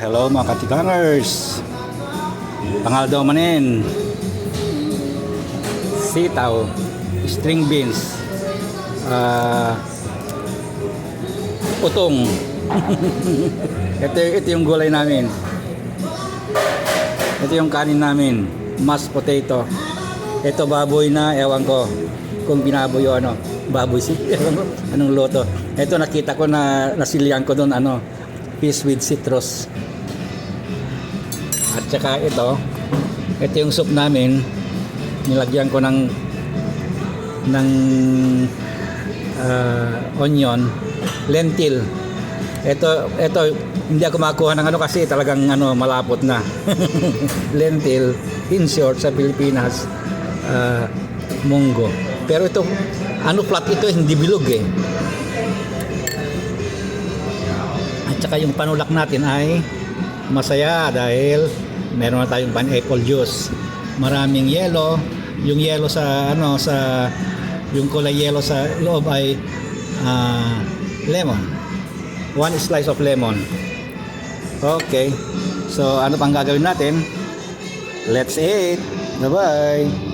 Hello mga katikangers. Pangal daw manin. Sitaw, string beans, utong. ito yung gulay namin. Ito yung kanin namin, mashed potato. Ito baboy na, ewan ko kung binaboy o ano. Baboy ewan ko, anong loto. Ito nakita ko na nasilihan ko doon, fish with citrus. At saka ito yung soup namin, nilagyan ko ng onion, lentil. Ito hindi ako makuha ng kasi talagang malapot na. Lentil, in short sa Pilipinas, munggo. Pero ito flat ito, hindi bilog eh. At saka yung panulak natin ay masaya dahil meron na tayong pineapple juice. Maraming yelo. Yung yelo sa yung kulay yelo sa loob ay lemon. 1 slice of lemon. Okay. So ano pang gagawin natin? Let's eat. Bye-bye.